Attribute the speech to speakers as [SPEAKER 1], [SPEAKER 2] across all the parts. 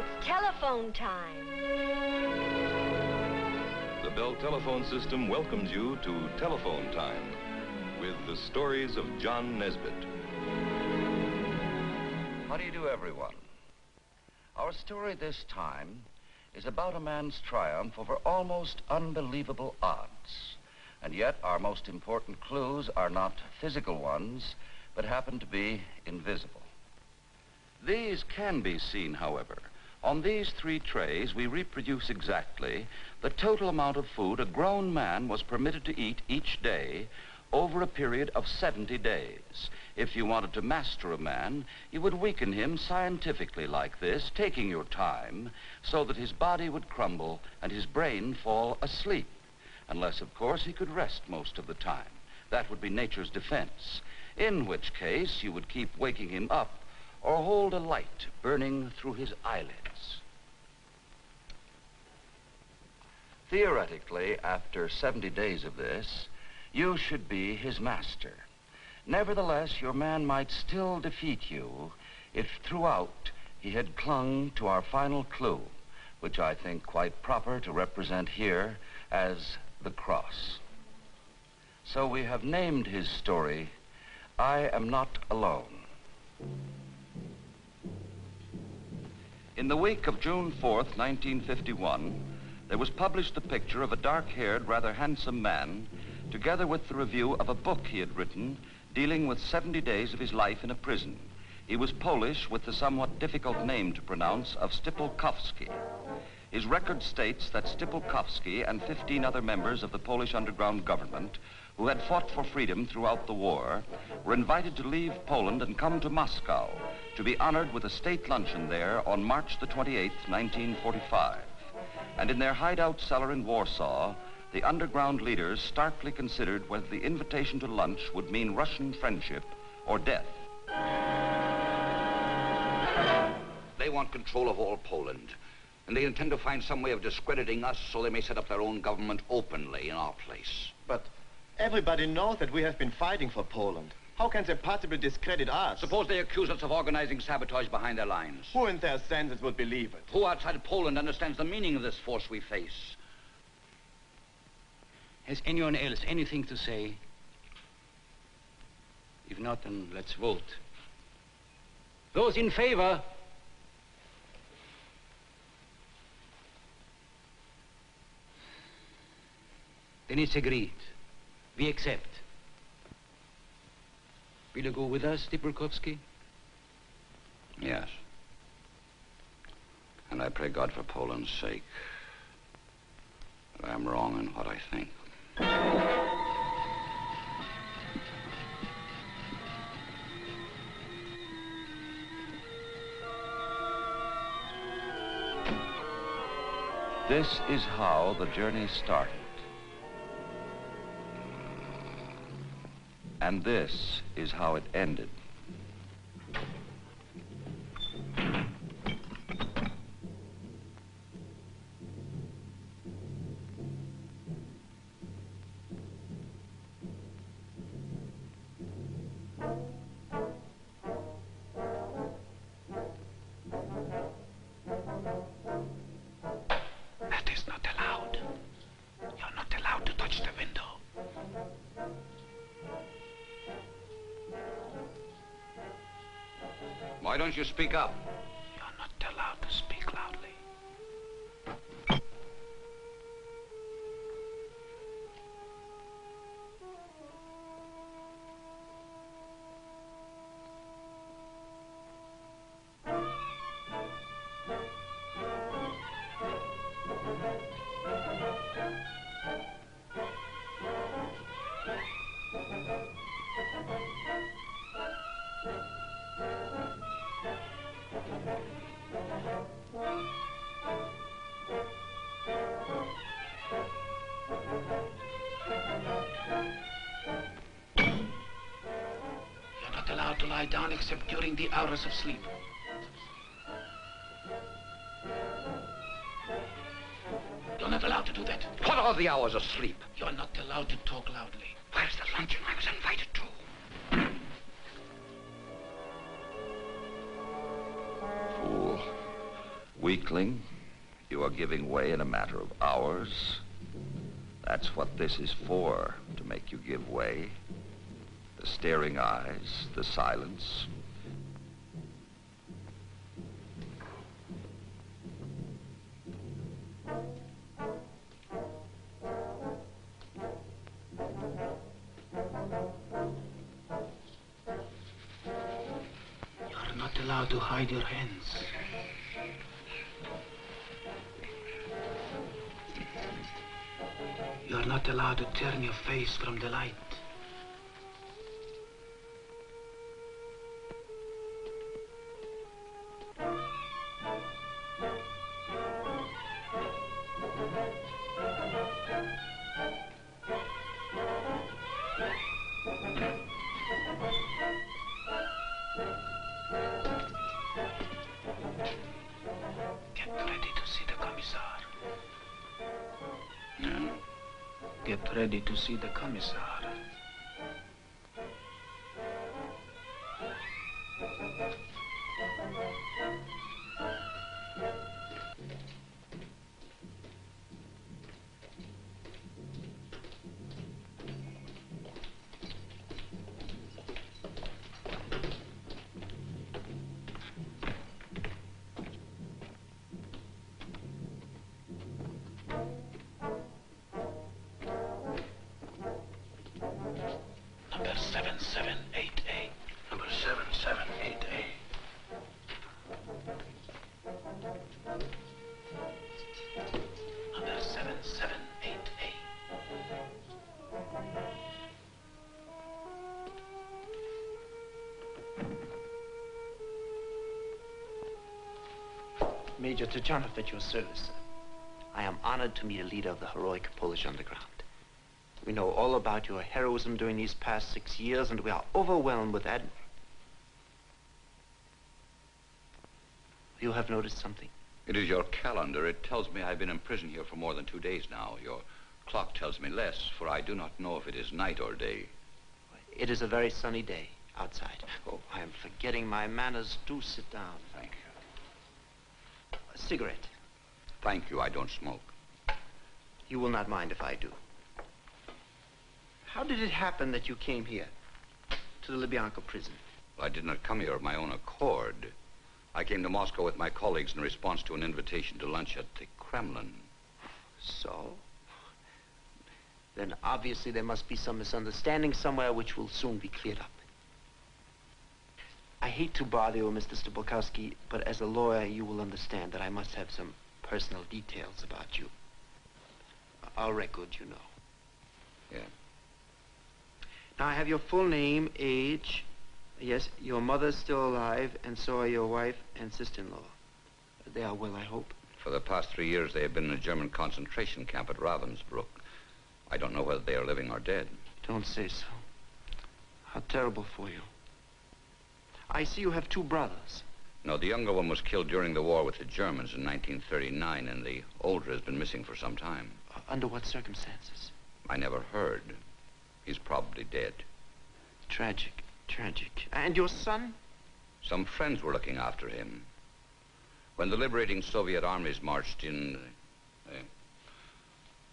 [SPEAKER 1] It's telephone time.
[SPEAKER 2] The Bell Telephone System welcomes you to Telephone Time with the stories of John Nesbitt.
[SPEAKER 3] How do you do, everyone? Our story this time is about a man's triumph over almost unbelievable odds. And yet our most important clues are not physical ones, but happen to be invisible. These can be seen, however. On these 3 trays, we reproduce exactly the total amount of food a grown man was permitted to eat each day over a period of 70 days. If you wanted to master a man, you would weaken him scientifically like this, taking your time, so that his body would crumble and his brain fall asleep. Unless, of course, he could rest most of the time. That would be nature's defense, in which case you would keep waking him up or hold a light burning through his eyelids. Theoretically, after 70 days of this, you should be his master. Nevertheless, your man might still defeat you if throughout he had clung to our final clue, which I think quite proper to represent here as the cross. So we have named his story, I Am Not Alone. In the week of June 4th, 1951, there was published the picture of a dark-haired, rather handsome man, together with the review of a book he had written dealing with 70 days of his life in a prison. He was Polish with the somewhat difficult name to pronounce of Stipulkowski. His record states that Stipulkowski and 15 other members of the Polish underground government who had fought for freedom throughout the war were invited to leave Poland and come to Moscow to be honored with a state luncheon there on March the 28th, 1945. And in their hideout cellar in Warsaw, the underground leaders starkly considered whether the invitation to lunch would mean Russian friendship or death.
[SPEAKER 4] They want control of all Poland, and they intend to find some way of discrediting us so they may set up their own government openly in our place.
[SPEAKER 5] But everybody knows that we have been fighting for Poland. How can they possibly discredit us?
[SPEAKER 4] Suppose they accuse us of organizing sabotage behind their lines.
[SPEAKER 5] Who in their senses would believe it?
[SPEAKER 4] Who outside Poland understands the meaning of this force we face?
[SPEAKER 6] Has anyone else anything to say? If not, then let's vote. Those in favor? Then it's agreed. We accept. Will you go with us, Stipulkowski?
[SPEAKER 4] Yes. And I pray God for Poland's sake that I'm wrong in what I think.
[SPEAKER 3] This is how the journey started. And this is how it ended.
[SPEAKER 6] That is not allowed. You're not allowed to touch the window.
[SPEAKER 4] Why don't you speak up?
[SPEAKER 6] You're not allowed to speak loudly. To lie down except during the hours of sleep. You're not allowed to do that.
[SPEAKER 4] What are the hours of sleep?
[SPEAKER 6] You're not allowed to talk loudly.
[SPEAKER 4] Where's the luncheon I was invited to?
[SPEAKER 3] Fool. Weakling, you are giving way in a matter of hours. That's what this is for, to make you give way. The staring eyes, the silence.
[SPEAKER 6] You're not allowed to hide your hands. You're not allowed to turn your face from the light. Get ready to see the Commissar.
[SPEAKER 3] Yeah.
[SPEAKER 6] Get ready to see the Commissar. Number 7788. Number 7788. Number 7788.
[SPEAKER 1] Major Tuchanov, at your service, sir. I am honored to meet a leader of the heroic Polish underground. We know all about your heroism during these past 6 years, and we are overwhelmed with You have noticed something?
[SPEAKER 4] It is your calendar. It tells me I've been in prison here for more than 2 days now. Your clock tells me less, for I do not know if it is night or day.
[SPEAKER 1] It is a very sunny day outside. Oh, I am forgetting my manners. Do sit down.
[SPEAKER 4] Thank you.
[SPEAKER 1] A cigarette.
[SPEAKER 4] Thank you, I don't smoke.
[SPEAKER 1] You will not mind if I do. How did it happen that you came here, to the Lubyanka prison?
[SPEAKER 4] Well, I did not come here of my own accord. I came to Moscow with my colleagues in response to an invitation to lunch at the Kremlin.
[SPEAKER 1] So? Then obviously there must be some misunderstanding somewhere which will soon be cleared up. I hate to bother you, Mr. Stupolkowski, but as a lawyer you will understand that I must have some personal details about you. Our record, you know.
[SPEAKER 4] Yeah.
[SPEAKER 1] Now I have your full name, age. Yes, your mother's still alive, and so are your wife and sister-in-law. They are well, I hope.
[SPEAKER 4] For the past 3 years, they have been in a German concentration camp at Ravensbrück. I don't know whether they are living or dead.
[SPEAKER 1] Don't say so. How terrible for you. I see you have 2 brothers.
[SPEAKER 4] No, the younger one was killed during the war with the Germans in 1939, and the older has been missing for some time.
[SPEAKER 1] Under what circumstances?
[SPEAKER 4] I never heard. He's probably dead.
[SPEAKER 1] Tragic, tragic. And your son?
[SPEAKER 4] Some friends were looking after him. When the liberating Soviet armies marched in,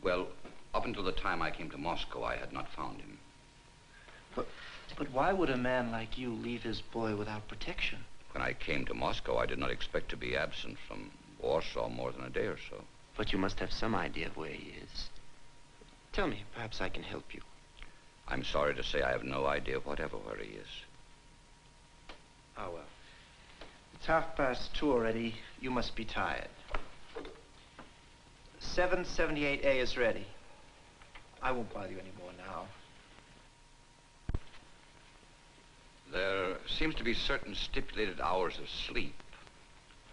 [SPEAKER 4] well, up until the time I came to Moscow, I had not found him.
[SPEAKER 1] But why would a man like you leave his boy without protection?
[SPEAKER 4] When I came to Moscow, I did not expect to be absent from Warsaw more than a day or so.
[SPEAKER 1] But you must have some idea of where he is. Tell me, perhaps I can help you.
[SPEAKER 4] I'm sorry to say I have no idea whatever where he is.
[SPEAKER 1] Oh, well. It's 2:30 already. You must be tired. 778A is ready. I won't bother you anymore now.
[SPEAKER 4] There seems to be certain stipulated hours of sleep.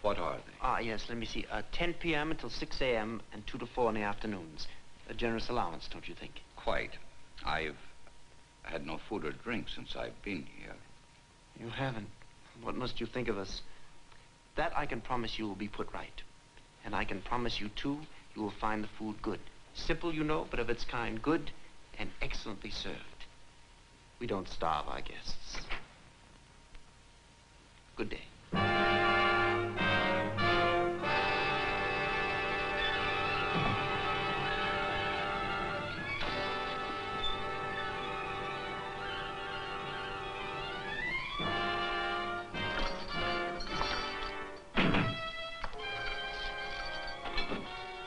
[SPEAKER 4] What are they?
[SPEAKER 1] Ah, yes, let me see. 10 p.m. until 6 a.m. and 2 to 4 in the afternoons. A generous allowance, don't you think?
[SPEAKER 4] Quite. I've had no food or drink since I've been here.
[SPEAKER 1] You haven't. What must you think of us? That I can promise you will be put right. And I can promise you, too, you will find the food good. Simple, you know, but of its kind. Good and excellently served. We don't starve our guests. Good day.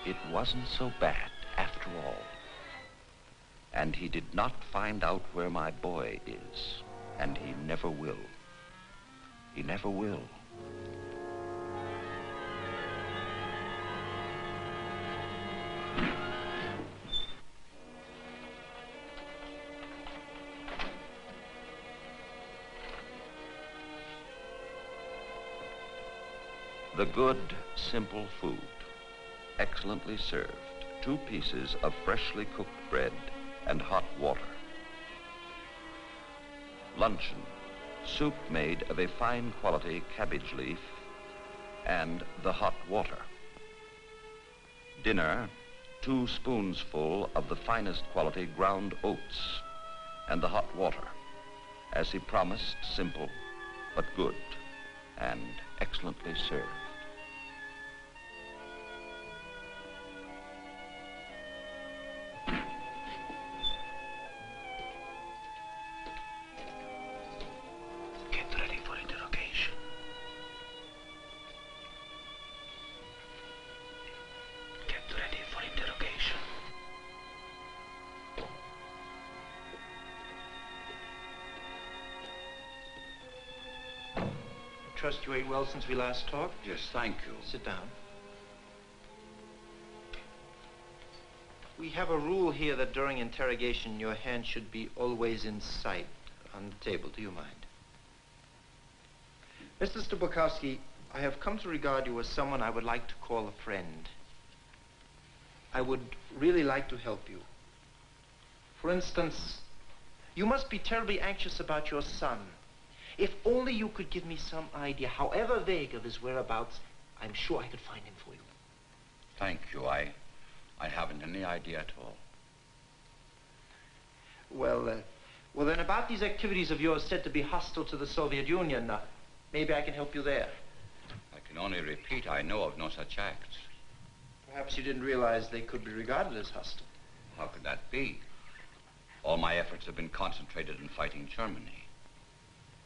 [SPEAKER 3] it wasn't so bad after all. And he did not find out where my boy is, and he never will. He never will. The good, simple food, excellently served, 2 pieces of freshly cooked bread and hot water. Luncheon, soup made of a fine quality cabbage leaf and the hot water. Dinner, 2 spoonsful of the finest quality ground oats and the hot water. As he promised, simple but good and excellently served.
[SPEAKER 7] Trust you ate well since we last talked?
[SPEAKER 4] Yes, thank you.
[SPEAKER 7] Sit down. We have a rule here that during interrogation, your hand should be always in sight on the table. Do you mind? Mr. Stubakowski, I have come to regard you as someone I would like to call a friend. I would really like to help you. For instance, you must be terribly anxious about your son. If only you could give me some idea, however vague, of his whereabouts, I'm sure I could find him for you.
[SPEAKER 4] Thank you. I haven't any idea at all.
[SPEAKER 7] Well, then about these activities of yours said to be hostile to the Soviet Union, maybe I can help you there.
[SPEAKER 4] I can only repeat, I know of no such acts.
[SPEAKER 7] Perhaps you didn't realize they could be regarded as hostile.
[SPEAKER 4] How could that be? All my efforts have been concentrated in fighting Germany.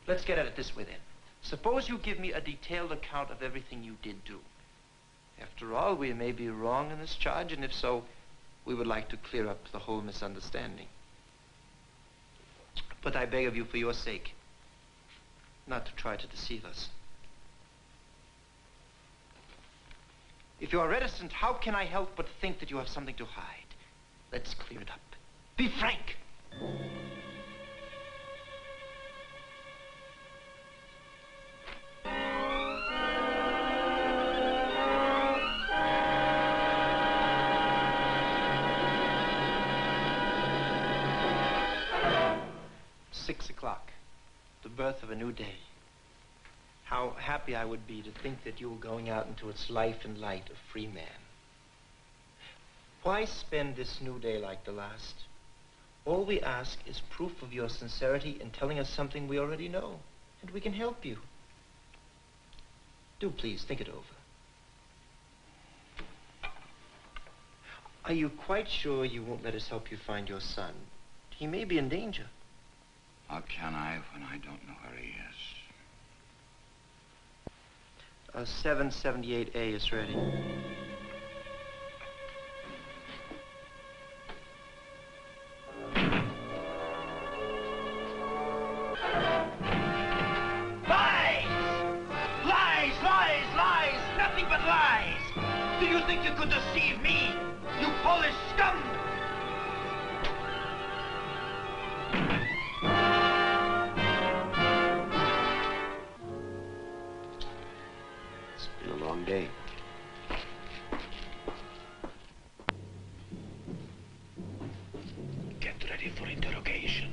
[SPEAKER 7] Let's get at it this way, then. Suppose you give me a detailed account of everything you did do. After all, we may be wrong in this charge, and if so, we would like to clear up the whole misunderstanding. But I beg of you, for your sake, not to try to deceive us. If you are reticent, how can I help but think that you have something to hide? Let's clear it up. Be frank! 6 o'clock, the birth of a new day. How happy I would be to think that you were going out into its life and light a free man. Why spend this new day like the last? All we ask is proof of your sincerity in telling us something we already know, and we can help you. Do please think it over. Are you quite sure you won't let us help you find your son? He may be in danger.
[SPEAKER 4] How can I when I don't know where he is?
[SPEAKER 7] 778A is ready. Lies! Lies, lies, lies! Nothing but lies! Do you think you could deceive me? You Polish scum!
[SPEAKER 1] Day.
[SPEAKER 7] Get ready for interrogation.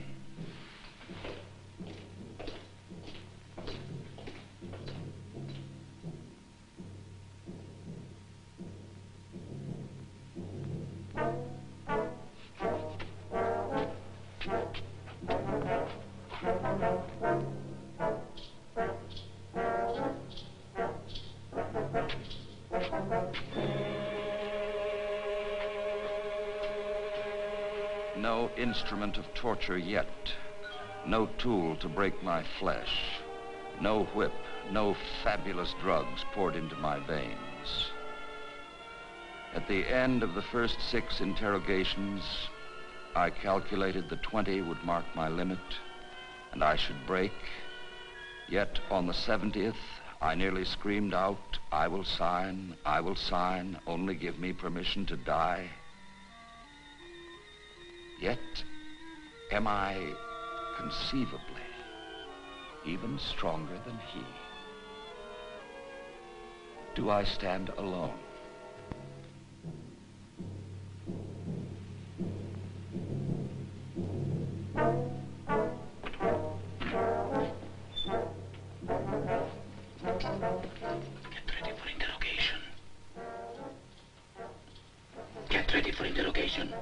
[SPEAKER 3] No instrument of torture yet. No tool to break my flesh. No whip, no fabulous drugs poured into my veins. At the end of the first 6 interrogations, I calculated that 20 would mark my limit, and I should break. Yet on the 70th, I nearly screamed out, I will sign, only give me permission to die. Yet, am I conceivably even stronger than he? Do I stand alone?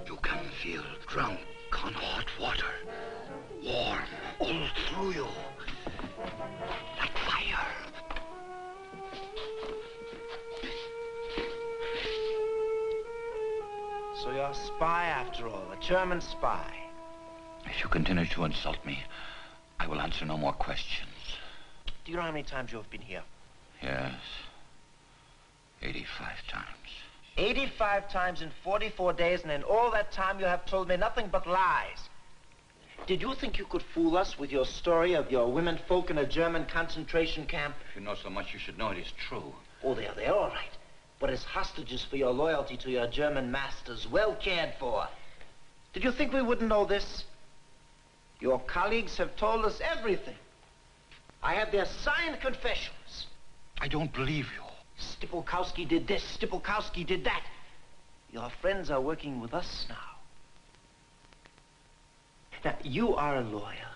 [SPEAKER 4] You can feel drunk on hot water, warm all through you, like fire.
[SPEAKER 7] So you're a spy after all, a German spy.
[SPEAKER 4] If you continue to insult me, I will answer no more questions.
[SPEAKER 7] Do you know how many times you have been here?
[SPEAKER 4] Yes, 85 times.
[SPEAKER 7] 85 times in 44 days, and in all that time you have told me nothing but lies. Did you think you could fool us with your story of your women folk in a German concentration camp?
[SPEAKER 4] If you know so much, you should know it is true.
[SPEAKER 7] Oh, they're there, all right. But as hostages for your loyalty to your German masters, well cared for. Did you think we wouldn't know this? Your colleagues have told us everything. I have their signed confessions.
[SPEAKER 4] I don't believe you.
[SPEAKER 7] Stipulkowski did this, Stipulkowski did that. Your friends are working with us now. Now, you are a lawyer.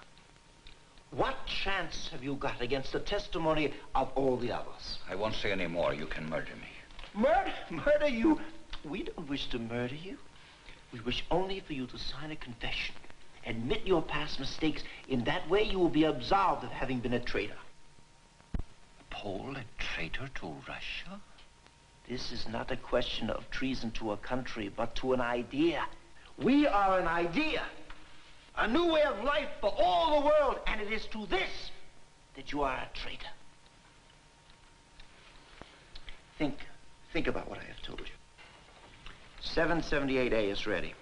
[SPEAKER 7] What chance have you got against the testimony of all the others?
[SPEAKER 4] I won't say any more. You can murder me.
[SPEAKER 7] Murder? Murder you? We don't wish to murder you. We wish only for you to sign a confession. Admit your past mistakes. In that way, you will be absolved of having been a traitor.
[SPEAKER 4] Pole, a traitor to Russia?
[SPEAKER 7] This is not a question of treason to a country, but to an idea. We are an idea. A new way of life for all the world, and it is to this that you are a traitor. Think about what I have told you. 778A is ready.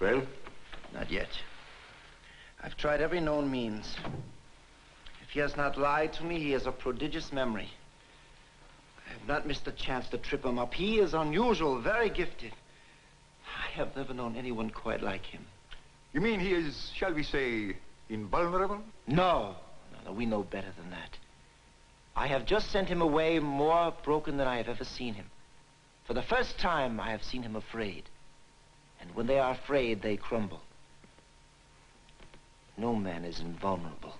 [SPEAKER 5] Well?
[SPEAKER 7] Not yet. I've tried every known means. If he has not lied to me, he has a prodigious memory. I have not missed a chance to trip him up. He is unusual, very gifted. I have never known anyone quite like him.
[SPEAKER 8] You mean he is, shall we say, invulnerable?
[SPEAKER 7] No, we know better than that. I have just sent him away more broken than I have ever seen him. For the first time, I have seen him afraid. And when they are afraid, they crumble. No man is invulnerable.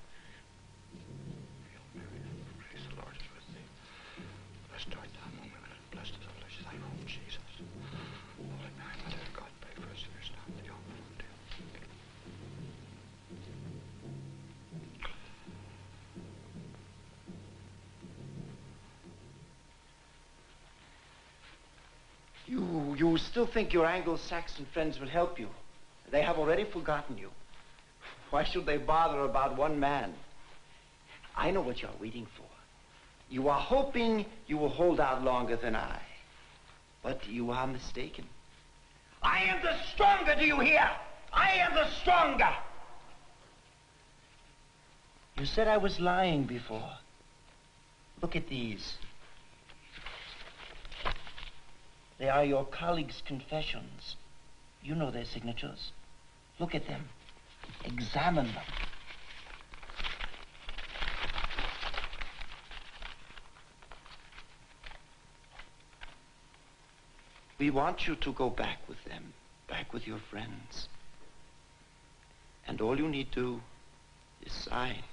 [SPEAKER 4] Praise the Lord is with thee. Blessed art thou among women, and blessed is the flesh of thy womb, Jesus. Holy Mary, Mother of God, pray for us sinners now and at the hour of our death.
[SPEAKER 7] You still think your Anglo-Saxon friends will help you. They have already forgotten you. Why should they bother about one man? I know what you're waiting for. You are hoping you will hold out longer than I. But you are mistaken. I am the stronger, do you hear? I am the stronger! You said I was lying before. Look at these. They are your colleagues' confessions. You know their signatures. Look at them. Examine them. We want you to go back with them, back with your friends. And all you need do is sign.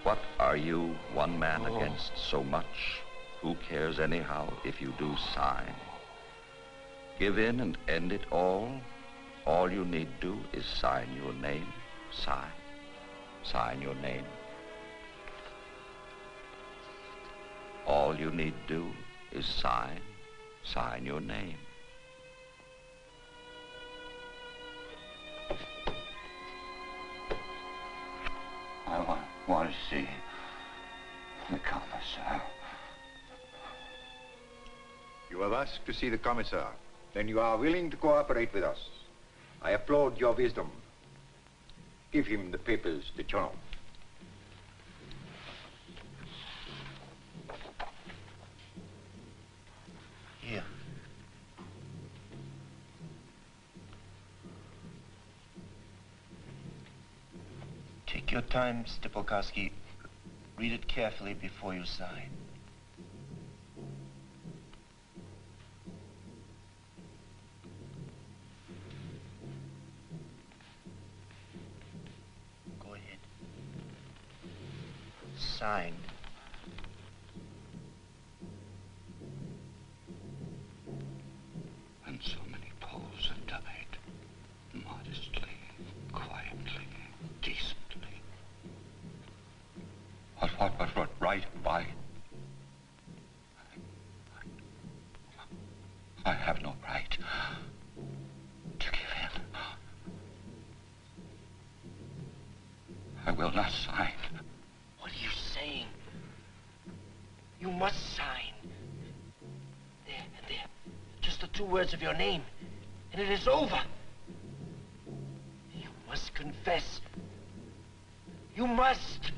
[SPEAKER 3] What are you, one man against so much? Who cares anyhow if you do sign? Give in and end it all. All you need do is sign your name. Sign. Sign your name. All you need do is sign. Sign your name.
[SPEAKER 4] I want to see the commissar.
[SPEAKER 8] You have asked to see the commissar. Then you are willing to cooperate with us. I applaud your wisdom. Give him the papers, de Trump.
[SPEAKER 7] Here. Take your time, Stipolkowski. Read it carefully before you sign. Go ahead. Sign.
[SPEAKER 4] And so many Poles have died. Modestly, quietly, decently. What right have I? I have no right to give in. I will not sign.
[SPEAKER 7] What are you saying? You must sign. There. Just the 2 words of your name, and it is over. You must confess. You must.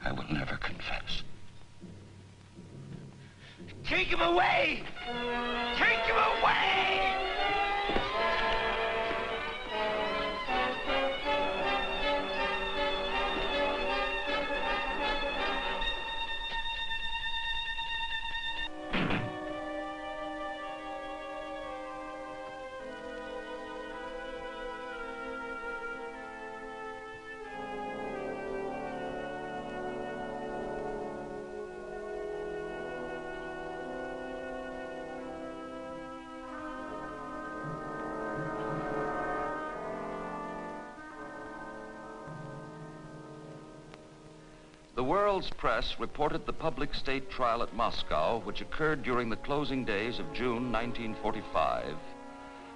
[SPEAKER 4] I will never confess.
[SPEAKER 7] Take him away! Take him away!
[SPEAKER 3] The world's press reported the public state trial at Moscow, which occurred during the closing days of June 1945.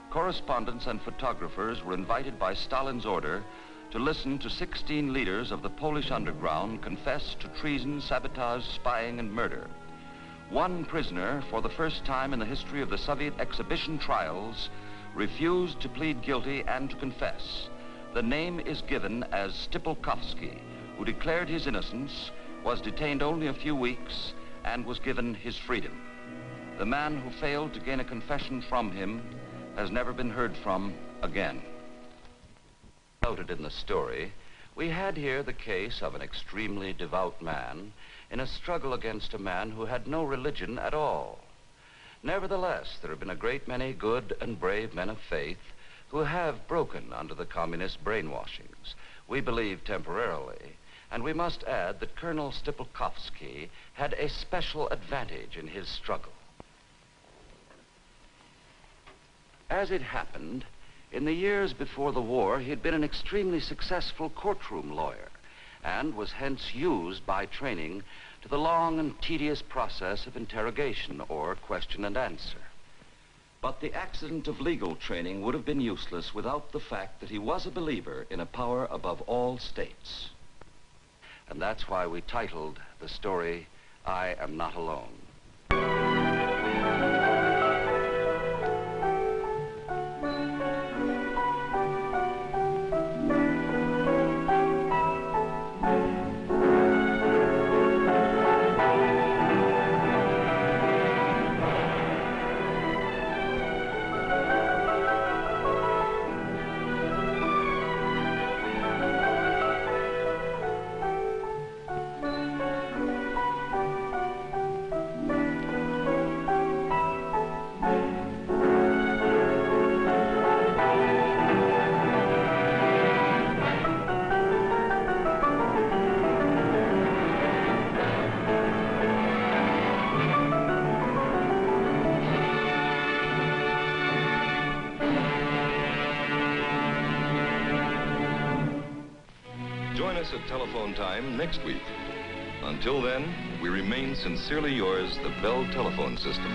[SPEAKER 3] Correspondents and photographers were invited by Stalin's order to listen to 16 leaders of the Polish underground confess to treason, sabotage, spying, and murder. One prisoner, for the first time in the history of the Soviet exhibition trials, refused to plead guilty and to confess. The name is given as Stipolkowski, who declared his innocence, was detained only a few weeks, and was given his freedom. The man who failed to gain a confession from him has never been heard from again. Noted in the story, we had here the case of an extremely devout man in a struggle against a man who had no religion at all. Nevertheless, there have been a great many good and brave men of faith who have broken under the communist brainwashings, we believe temporarily. And we must add that Colonel Stipolkowski had a special advantage in his struggle. As it happened, in the years before the war, he had been an extremely successful courtroom lawyer and was hence used by training to the long and tedious process of interrogation or question and answer. But the accident of legal training would have been useless without the fact that he was a believer in a power above all states. And that's why we titled the story, I Am Not Alone.
[SPEAKER 2] Join us at telephone time next week. Until then, we remain sincerely yours, the Bell Telephone System.